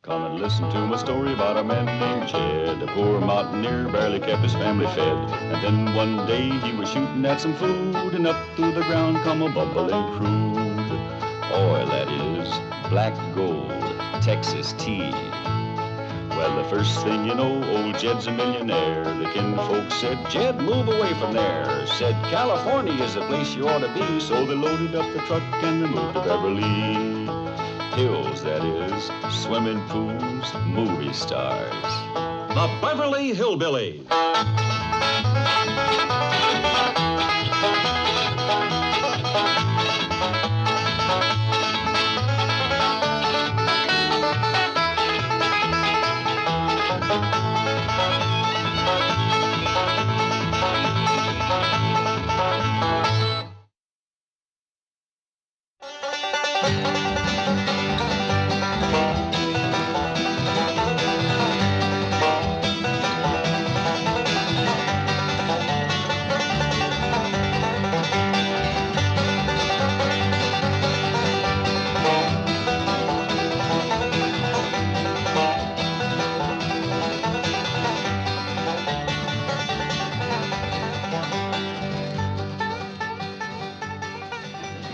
Come and listen to my story about a man named Jed. A poor mountaineer barely kept his family fed. And then one day he was shooting at some food, and up through the ground come a bubbling crude oil, that is, black gold, Texas tea. Well, the first thing you know, old Jed's a millionaire. The kinfolk said, Jed, move away from there. Said, California is the place you ought to be. So they loaded up the truck and they moved to Beverly Hills, that is, swimming pools, movie stars. The Beverly Hillbillies.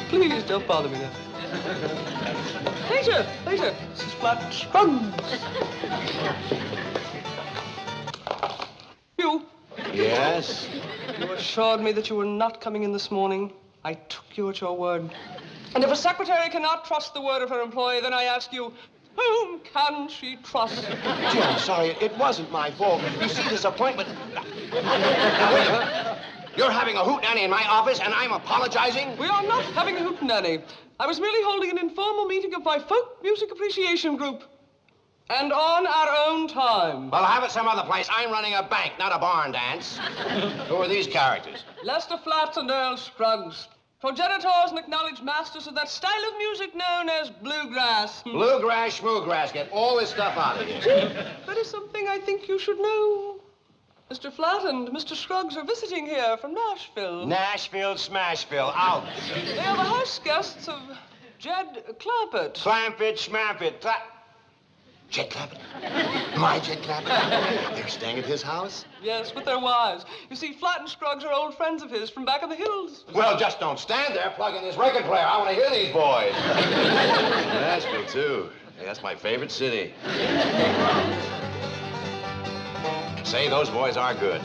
Please don't bother me now. Later. This is Flatt and Scruggs. You? Yes? You assured me that you were not coming in this morning. I took you at your word. And if a secretary cannot trust the word of her employee, then I ask you, whom can she trust? Gee, I'm sorry. It wasn't my fault. You see, this appointment... Now, wait a minute. You're having a hootenanny in my office, and I'm apologizing? We are not having a hootenanny. I was merely holding an informal meeting of my folk music appreciation group. And on our own time. Well, have it some other place. I'm running a bank, not a barn dance. Who are these characters? Lester Flatt and Earl Scruggs, progenitors and acknowledged masters of that style of music known as bluegrass. Bluegrass, schmoograss. Get all this stuff out of here. That is something I think you should know. Mr. Flatt and Mr. Scruggs are visiting here from Nashville. Nashville, Smashville. Ouch. They are the house guests of Jed Clampett. Clampett, schmampett. Jed Clampett? My Jed Clampett? They're staying at his house? Yes, with their wives. You see, Flatt and Scruggs are old friends of his from back in the hills. Well, just don't stand there plugging this record player. I want to hear these boys. Nashville, too. Yeah, that's my favorite city. Say, those boys are good.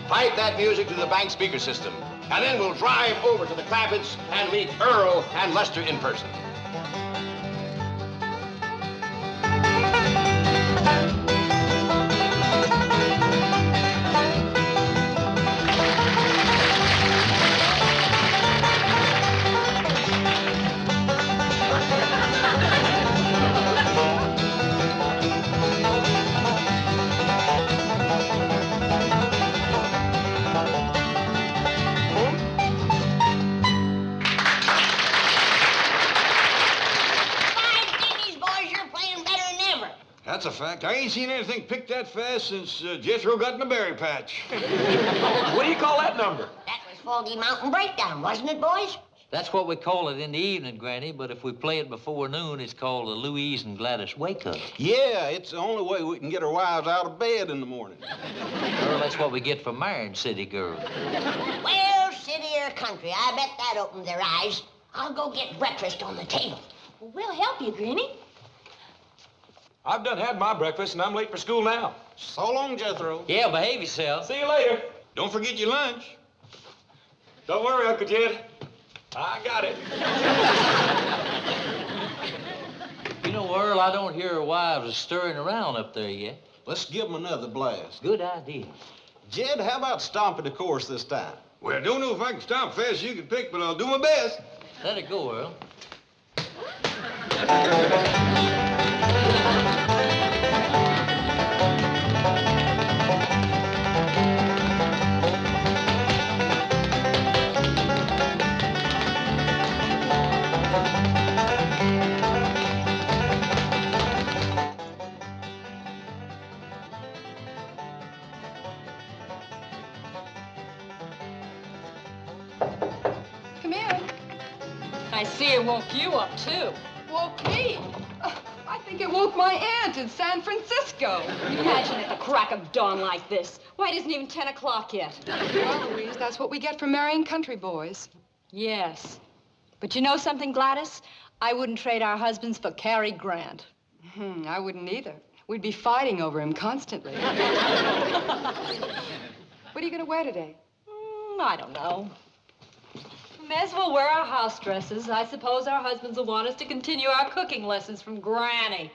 Pipe that music to the bank speaker system, and then we'll drive over to the Clampetts and meet Earl and Lester in person. That's a fact. I ain't seen anything picked that fast since Jethro got in the berry patch. What do you call that number? That was Foggy Mountain Breakdown, wasn't it, boys? That's what we call it in the evening, Granny, but if we play it before noon, it's called the Louise and Gladys wake-up. Yeah, it's the only way we can get our wives out of bed in the morning. Girl, that's what we get for marrying city girls. Well, city or country, I bet that opened their eyes. I'll go get breakfast on the table. Well, we'll help you, Granny. I've done had my breakfast, and I'm late for school now. So long, Jethro. Yeah, behave yourself. See you later. Don't forget your lunch. Don't worry, Uncle Jed. I got it. You know, Earl, I don't hear our wives are stirring around up there yet. Let's give them another blast. Good idea. Jed, how about stomping the course this time? Well, I don't know if I can stomp fast as you can pick, but I'll do my best. Let it go, Earl. Come in. I see it woke you up, too. Woke me. I think it woke my my aunt in San Francisco. Imagine at the crack of dawn like this. Why, it isn't even 10 o'clock yet. Well, Louise, that's what we get for marrying country boys. Yes. But you know something, Gladys? I wouldn't trade our husbands for Cary Grant. I wouldn't either. We'd be fighting over him constantly. What are you going to wear today? I don't know. May as well wear our house dresses. I suppose our husbands will want us to continue our cooking lessons from Granny.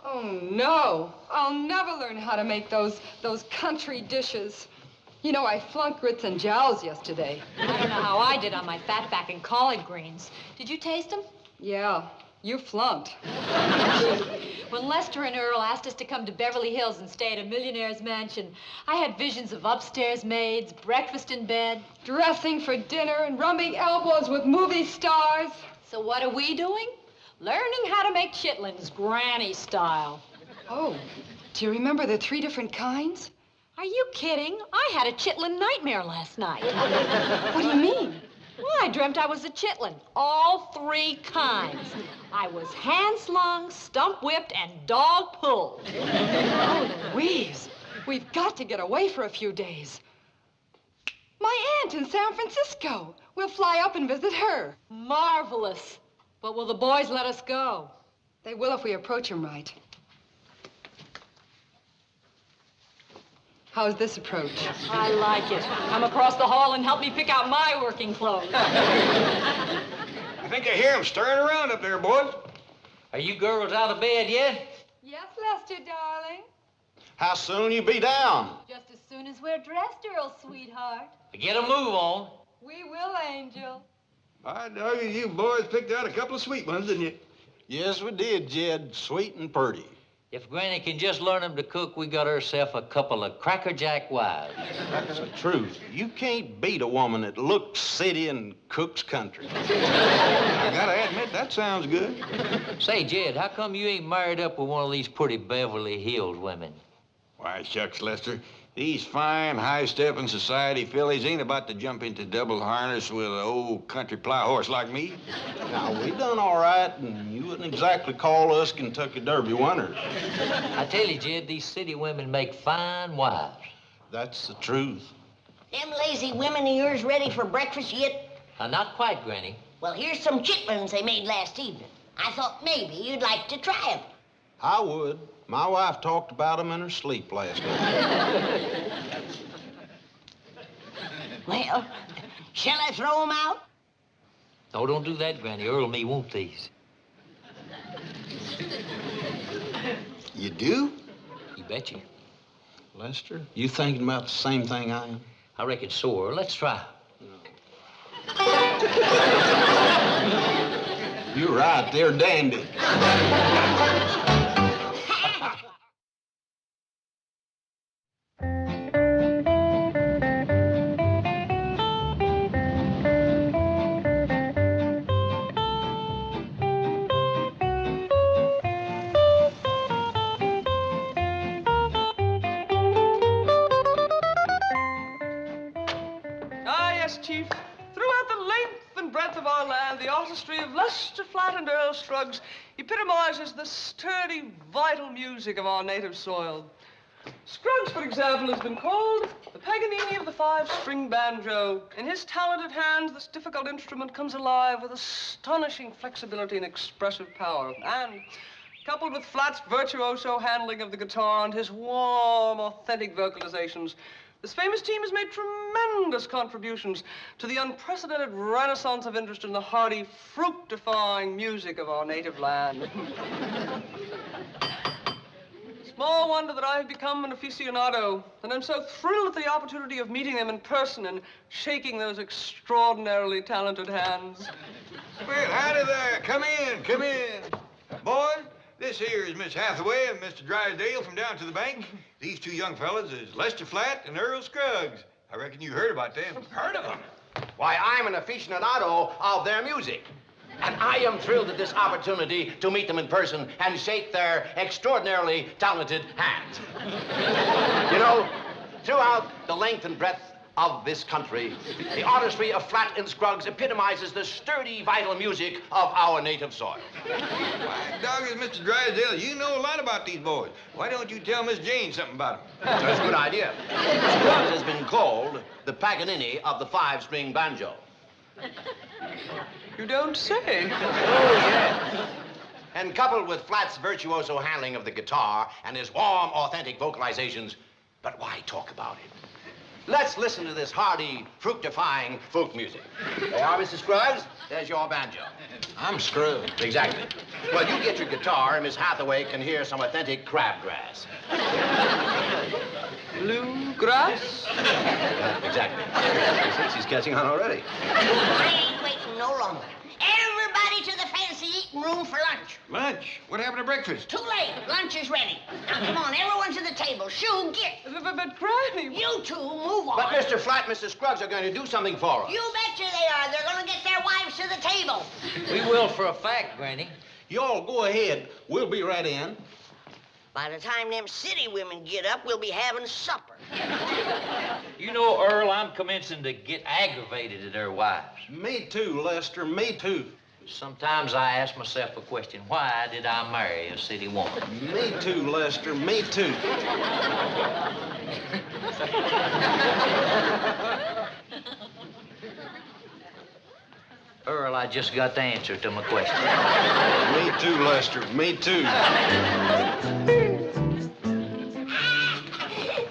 Oh, no. I'll never learn how to make those country dishes. You know, I flunked grits and jowls yesterday. I don't know how I did on my fatback and collard greens. Did you taste them? Yeah, you flunked. When Lester and Earl asked us to come to Beverly Hills and stay at a millionaire's mansion, I had visions of upstairs maids, breakfast in bed. Dressing for dinner and rubbing elbows with movie stars. So what are we doing? Learning how to make chitlins, Granny style. Oh, do you remember the 3 different kinds? Are you kidding? I had a chitlin nightmare last night. What do you mean? Well, I dreamt I was a chitlin, all 3 kinds. I was hand-slung, stump-whipped, and dog-pulled. Oh, Louise, we've got to get away for a few days. My aunt in San Francisco. We'll fly up and visit her. Marvelous. But will the boys let us go? They will if we approach them right. How's this approach? I like it. Come across the hall and help me pick out my working clothes. I think I hear them stirring around up there, boys. Are you girls out of bed yet? Yes, Lester, darling. How soon you be down? Just as soon as we're dressed, Earl, sweetheart. Get a move on. We will, Angel. I know you boys picked out a couple of sweet ones, didn't you? Yes, we did, Jed. Sweet and pretty. If Granny can just learn them to cook, we got herself a couple of crackerjack wives. That's the truth. You can't beat a woman that looks city and cooks country. I gotta admit, that sounds good. Say, Jed, how come you ain't married up with one of these pretty Beverly Hills women? Why, shucks, Lester. These fine, high-stepping society fillies ain't about to jump into double harness with an old country plow horse like me. Now, we done all right, and you wouldn't exactly call us Kentucky Derby winners. I tell you, Jed, these city women make fine wives. That's the truth. Them lazy women of yours ready for breakfast yet? Not quite, Granny. Well, here's some chitlins they made last evening. I thought maybe you'd like to try them. I would. My wife talked about them in her sleep last night. Well, shall I throw them out? Oh, don't do that, Granny. Earl and me want these. You do? You betcha. Lester, you thinking about the same thing I am? I reckon so, Earl. Let's try. You're right. They're dandy. Chief. Throughout the length and breadth of our land, the artistry of Lester, Flatt and Earl Scruggs epitomizes the sturdy, vital music of our native soil. Scruggs, for example, has been called the Paganini of the 5-string banjo. In his talented hands, this difficult instrument comes alive with astonishing flexibility and expressive power. And coupled with Flatt's virtuoso handling of the guitar and his warm, authentic vocalizations, this famous team has made tremendous contributions to the unprecedented renaissance of interest in the hardy, fruit-defying music of our native land. Small wonder that I have become an aficionado, and I'm so thrilled at the opportunity of meeting them in person and shaking those extraordinarily talented hands. Well, howdy there. Come in, come in. Boys, this here is Miss Hathaway and Mr. Drysdale from down to the bank. These 2 young fellas is Lester Flatt and Earl Scruggs. I reckon you heard about them. Heard of them? Why, I'm an aficionado of their music. And I am thrilled at this opportunity to meet them in person and shake their extraordinarily talented hands. You know, throughout the length and breadth of this country. The artistry of Flatt and Scruggs epitomizes the sturdy, vital music of our native soil. Why, doggone, Mr. Drysdale, you know a lot about these boys. Why don't you tell Miss Jane something about them? That's a good idea. Scruggs has been called the Paganini of the five-string banjo. You don't say. Oh, yes. And coupled with Flatt's virtuoso handling of the guitar and his warm, authentic vocalizations, but why talk about it? Let's listen to this hearty, fructifying folk music. There are, Mrs. Scruggs. There's your banjo. I'm screwed. Exactly. Well, you get your guitar, and Miss Hathaway can hear some authentic crabgrass. Bluegrass? Exactly. She's catching on already. I ain't waiting no longer. Everybody to the fancy eating room for lunch. Lunch? What happened to breakfast? Too late. Lunch is ready. Now, come on, everyone to the table. Shoo, get. But Granny... You two, move on. But Mr. Flatt and Mrs. Scruggs are going to do something for us. You betcha they are. They're going to get their wives to the table. We will for a fact, Granny. Y'all go ahead. We'll be right in. By the time them city women get up, we'll be having supper. You know, Earl, I'm commencing to get aggravated at their wives. Me too, Lester. Me too. Sometimes I ask myself a question. Why did I marry a city woman? Me too, Lester. Me too. Earl, I just got the answer to my question. Me too, Lester. Me too.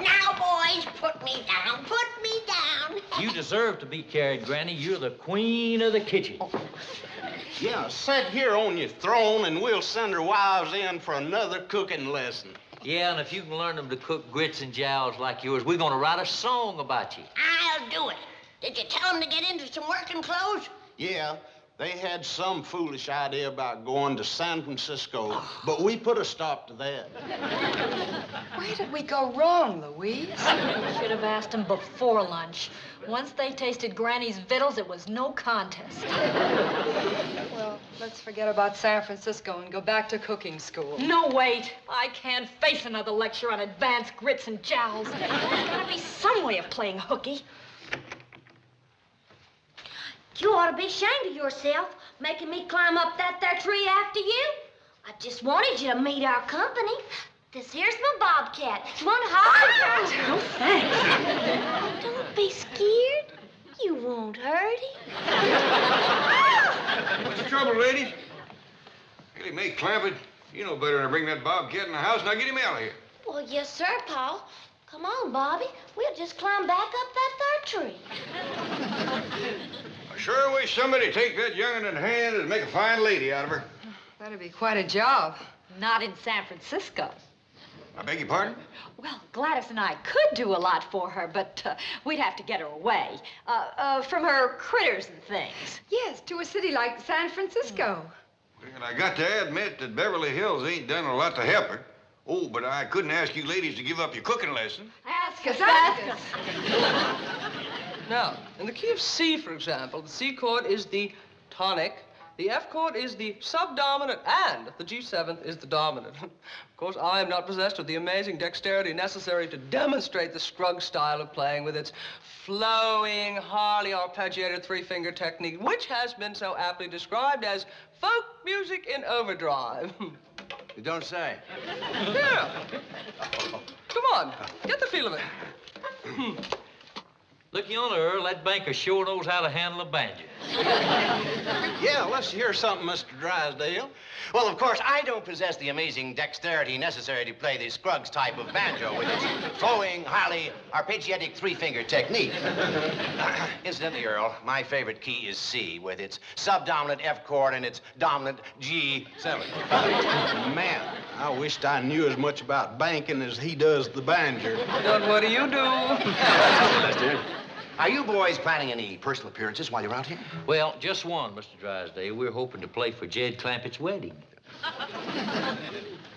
Now, boys, put me down. Put me down. You deserve to be carried, Granny. You're the queen of the kitchen. Yeah, sit here on your throne and we'll send our wives in for another cooking lesson. Yeah, and if you can learn them to cook grits and jowls like yours, we're going to write a song about you. I'll do it. Did you tell them to get into some working clothes? Yeah, they had some foolish idea about going to San Francisco, but we put a stop to that. Where did we go wrong, Louise? Should have asked them before lunch. Once they tasted Granny's victuals, it was no contest. Well, let's forget about San Francisco and go back to cooking school. No, wait. I can't face another lecture on advanced grits and jowls. There's gotta be some way of playing hooky. You ought to be ashamed of yourself, making me climb up that there tree after you. I just wanted you to meet our company. This here's my bobcat. Want to hide? Oh, thanks. Don't be scared. You won't hurt him. What's the trouble, ladies? Really, May Clampett, you know better than to bring that bobcat in the house. Now get him out of here. Well, yes, sir, Paul. Come on, Bobby. We'll just climb back up that there tree. I sure wish somebody'd take that young'un in hand and make a fine lady out of her. That'd be quite a job. Not in San Francisco. I beg your pardon? Well, Gladys and I could do a lot for her, but we'd have to get her away. From her critters and things. Yes, to a city like San Francisco. Well, I got to admit that Beverly Hills ain't done a lot to help her. Oh, but I couldn't ask you ladies to give up your cooking lesson. Ask us. Now, in the key of C, for example, the C chord is the tonic, the F chord is the subdominant, and the G7th is the dominant. Of course, I am not possessed of the amazing dexterity necessary to demonstrate the Scruggs style of playing with its flowing, highly arpeggiated three-finger technique, which has been so aptly described as folk music in overdrive. You don't say. Yeah. Come on, get the feel of it. Look yonder, Earl, that banker sure knows how to handle a banjo. Yeah, let's hear something, Mr. Drysdale. Well, of course, I don't possess the amazing dexterity necessary to play the Scruggs type of banjo with its flowing, highly arpeggiatic three-finger technique. Incidentally, Earl, my favorite key is C, with its subdominant F chord and its dominant G7. Man, I wished I knew as much about banking as he does the banjo. Then what do you do? Lester, are you boys planning any personal appearances while you're out here? Well, just one, Mr. Drysdale. We're hoping to play for Jed Clampett's wedding.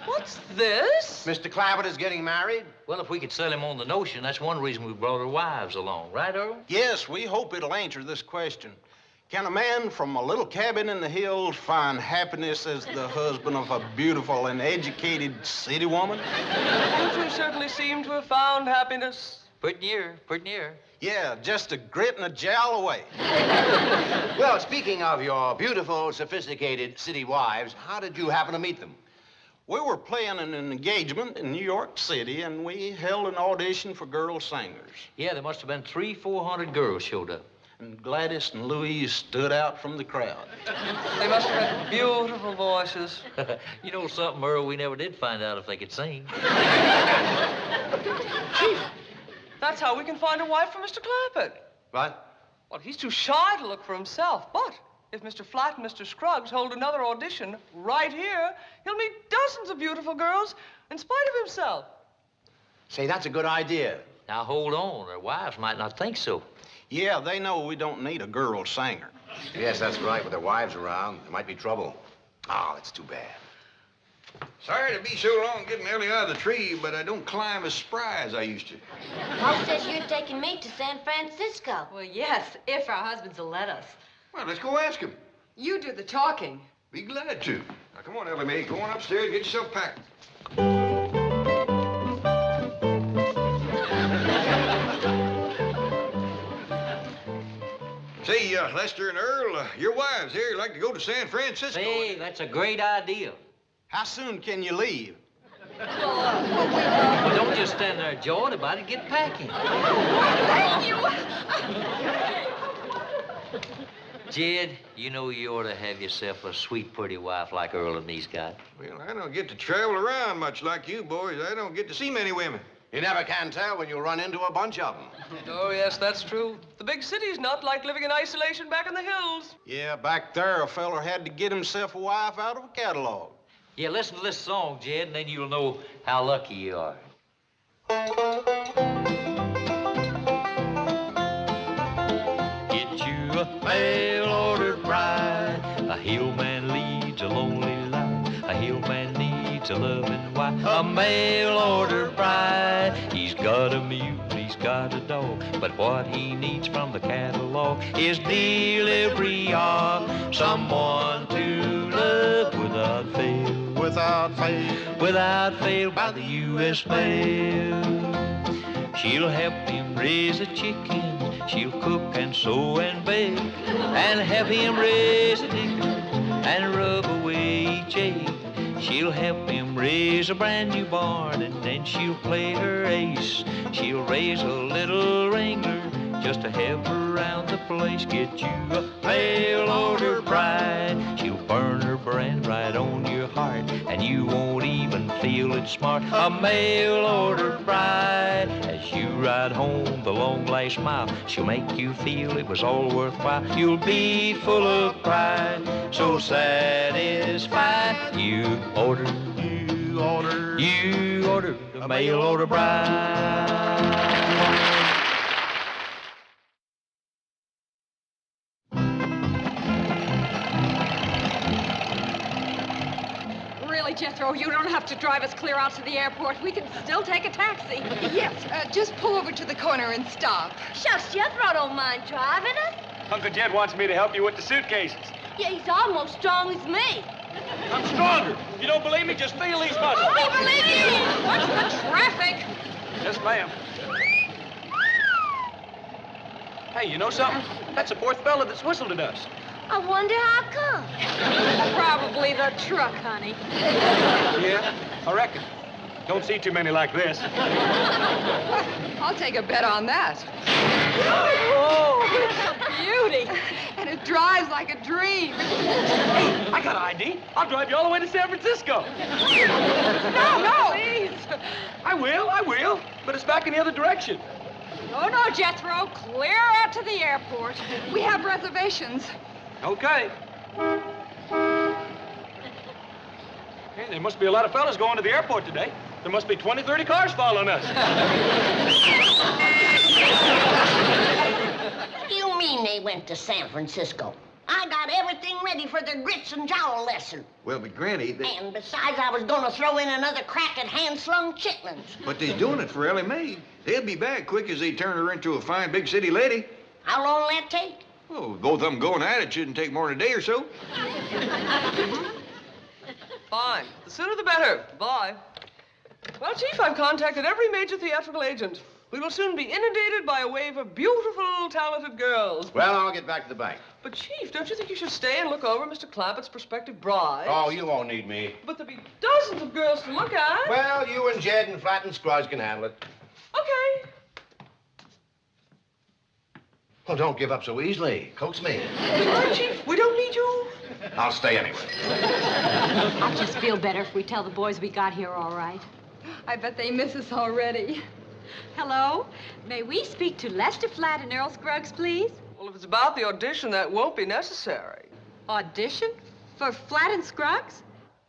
What's this? Mr. Clampett is getting married? Well, if we could sell him on the notion, that's one reason we brought our wives along. Right, Earl? Yes, we hope it'll answer this question. Can a man from a little cabin in the hills find happiness as the husband of a beautiful and educated city woman? You two certainly seem to have found happiness Pretty near. Yeah, just a grit and a jowl away. Well, speaking of your beautiful, sophisticated city wives, how did you happen to meet them? We were playing an engagement in New York City, and we held an audition for girl singers. Yeah, there must have been 300-400 girls showed up. And Gladys and Louise stood out from the crowd. They must have had beautiful voices. You know something, Earl? We never did find out if they could sing. Chief, that's how we can find a wife for Mr. Clampett. What? Well, he's too shy to look for himself, but if Mr. Flatt and Mr. Scruggs hold another audition right here, he'll meet dozens of beautiful girls in spite of himself. Say, that's a good idea. Now, hold on. Their wives might not think so. Yeah, they know we don't need a girl singer. Yes, that's right. With their wives around, there might be trouble. Oh, that's too bad. Sorry to be so long getting Ellie out of the tree, but I don't climb as spry as I used to. Pop says you're taking me to San Francisco. Well, yes, if our husbands will let us. Well, let's go ask him. You do the talking. Be glad to. Now, come on, Ellie Mae. Go on upstairs, get yourself packed. Say, Lester and Earl, your wives here like to go to San Francisco. Hey, that's a great idea. How soon can you leave? Well, don't just stand there jawing about it. Get packing. Thank you. Jed, you know you ought to have yourself a sweet, pretty wife like Earl and me's got. Well, I don't get to travel around much like you boys. I don't get to see many women. You never can tell when you'll run into a bunch of them. Oh, yes, that's true. The big city's not like living in isolation back in the hills. Yeah, back there, a feller had to get himself a wife out of a catalog. Yeah, listen to this song, Jed, and then you'll know how lucky you are. Get you a mail-order bride. A hillman leads a lonely life. A hillman needs a loving wife. A mail-order bride. He's got a mule, he's got a dog, but what he needs from the catalog is delivery of someone to love without fail. Without fail. Without fail by the U.S. mail. She'll help him raise a chicken. She'll cook and sew and bake and help him raise a dickens and rub away each ache. She'll help him raise a brand new barn and then she'll play her ace. She'll raise a little wrangler just to help her around the place. Get you a mail-order bride. She'll burn her brand right on your heart and you won't even feel it smart. A mail-order bride. As you ride home the long last mile, she'll make you feel it was all worthwhile. You'll be full of pride, so satisfied. You order a mail-order bride. Jethro, you don't have to drive us clear out to the airport. We can still take a taxi. Yes, just pull over to the corner and stop. Shucks, Jethro don't mind driving us. Uncle Jed wants me to help you with the suitcases. Yeah, he's almost strong as me. I'm stronger. You don't believe me? Just feel these muscles. Oh, we believe you. Watch the traffic. Yes, ma'am. Hey, you know something? That's the fourth fella that's whistled at us. I wonder how come. Probably the truck, honey. Yeah, I reckon. Don't see too many like this. I'll take a bet on that. Oh, it's a beauty. And it drives like a dream. Hey, I got an ID. I'll drive you all the way to San Francisco. No, please. I will. But it's back in the other direction. No, Jethro. Clear out to the airport. We have reservations. Okay. Hey, there must be a lot of fellas going to the airport today. There must be 20, 30 cars following us. What do you mean they went to San Francisco? I got everything ready for their grits and jowl lesson. Well, but Granny, And besides, I was going to throw in another crack at hand-slung chitlins. But they're doing it for Ellie Mae. They'll be back quick as they turn her into a fine big city lady. How long will that take? Oh, both of them going at it shouldn't take more than a day or so. Fine. The sooner the better. Bye. Well, Chief, I've contacted every major theatrical agent. We will soon be inundated by a wave of beautiful, talented girls. Well, I'll get back to the bank. But, Chief, don't you think you should stay and look over Mr. Clampett's prospective bride? Oh, you won't need me. But there'll be dozens of girls to look at. Well, you and Jed and Flatt and Scruggs can handle it. Okay. Well, don't give up so easily. Coax me. All right, Chief, we don't need you. I'll stay anyway. I'll just feel better if we tell the boys we got here all right. I bet they miss us already. Hello? May we speak to Lester Flatt and Earl Scruggs, please? Well, if it's about the audition, that won't be necessary. Audition? For Flatt and Scruggs?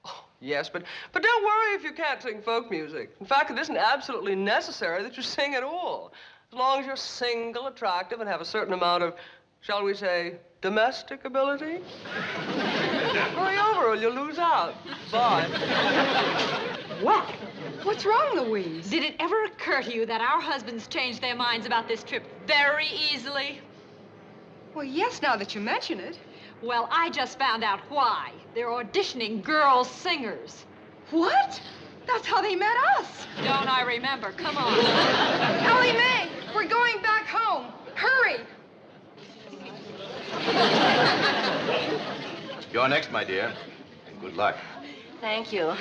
Oh, yes, but don't worry if you can't sing folk music. In fact, it isn't absolutely necessary that you sing at all. As long as you're single, attractive, and have a certain amount of, shall we say, domestic ability. Hurry over or you'll lose out. Bye. What? What's wrong, Louise? Did it ever occur to you that our husbands change their minds about this trip very easily? Well, yes, now that you mention it. Well, I just found out why. They're auditioning girl singers. What? That's how they met us. Don't I remember? Come on. Ellie Mae, we're going back home. Hurry. You're next, my dear. And good luck. Thank you.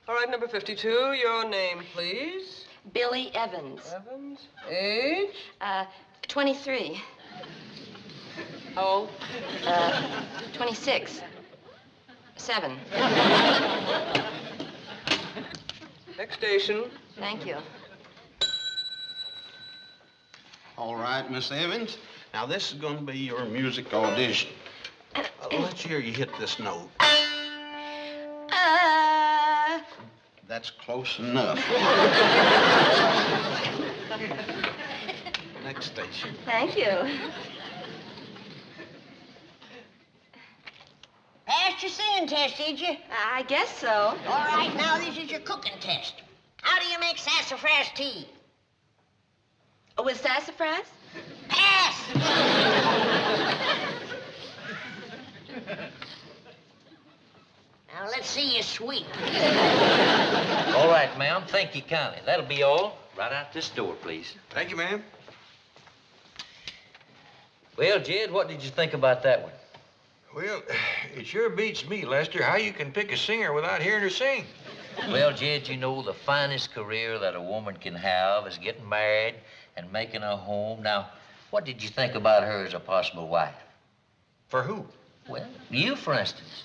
All right, number 52, your name, please. Billy Evans. Evans. Age? 23. How old? 26. 7. Next station. Thank you. All right, Miss Evans. Now, this is going to be your music audition. Let's hear you hit this note. That's close enough. Next station. Thank you. Passed your singing test, did you? I guess so. All right, now this is your cooking test. How do you make sassafras tea? With sassafras? Pass! Now, let's see you sweep. All right, ma'am. Thank you kindly. That'll be all. Right out this door, please. Thank you, ma'am. Well, Jed, what did you think about that one? Well, it sure beats me, Lester, how you can pick a singer without hearing her sing. Well, Jed, you know, the finest career that a woman can have is getting married and making a home. Now, what did you think about her as a possible wife? For who? Well, you, for instance.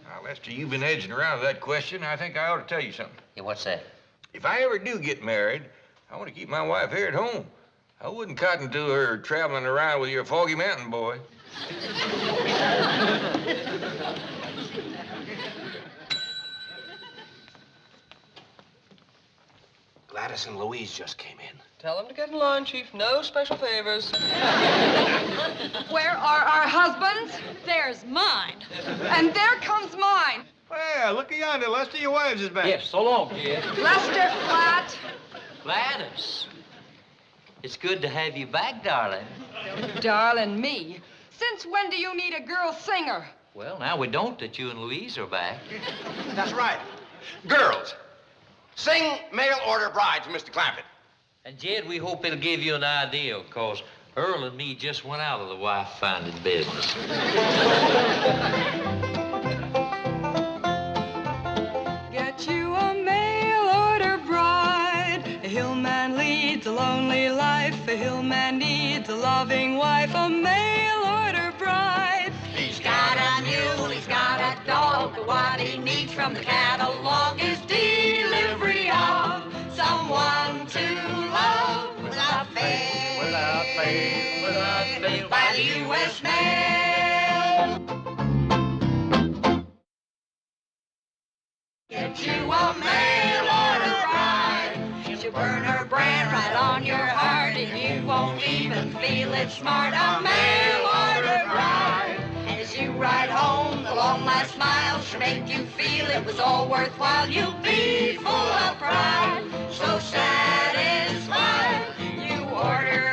Now, Lester, you've been edging around that question. I think I ought to tell you something. Yeah, what's that? If I ever do get married, I want to keep my wife here at home. I wouldn't cotton to her traveling around with your foggy mountain boy. Gladys and Louise just came in. Tell them to get in line, Chief. No special favors. Where are our husbands? There's mine. And there comes mine. Well, look yonder, Lester. Your wives is back. Yes, so long, Jed. Lester Flatt. Gladys. It's good to have you back, darling. Darling me. Since when do you need a girl singer? Well, now we don't that you and Louise are back. That's right. Girls, sing Mail Order Bride for Mr. Clampett. And, Jed, we hope it'll give you an idea, because Earl and me just went out of the wife-finding business. Get you a mail order bride. A hillman leads a lonely life. A hillman needs a loving wife. A mail order bride. He's got a mule, he's got a dog, but what he needs from the catalog is delivery of someone to love without fail. Without fail, without fail. By the U.S. mail. Get you a mail order bride. She'll burn her brand right on your heart, and you won't even feel it smart. A mail order bride. And as you ride home, the long last mile should make you feel it was all worthwhile. You'll be full of pride, so satisfied. You order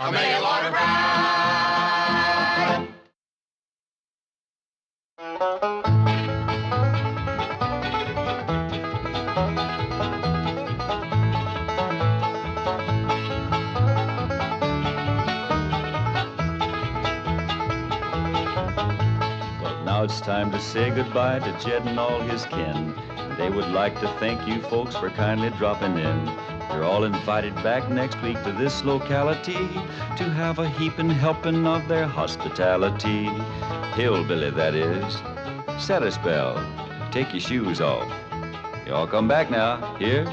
a mail order bride. Now it's time to say goodbye to Jed and all his kin. They would like to thank you folks for kindly dropping in. You're all invited back next week to this locality to have a heaping helping of their hospitality. Hillbilly, that is. Set a spell. Take your shoes off. You all come back now. Here.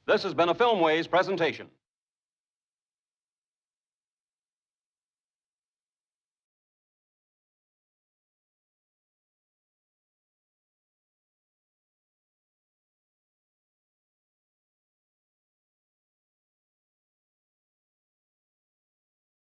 This has been a Filmways presentation.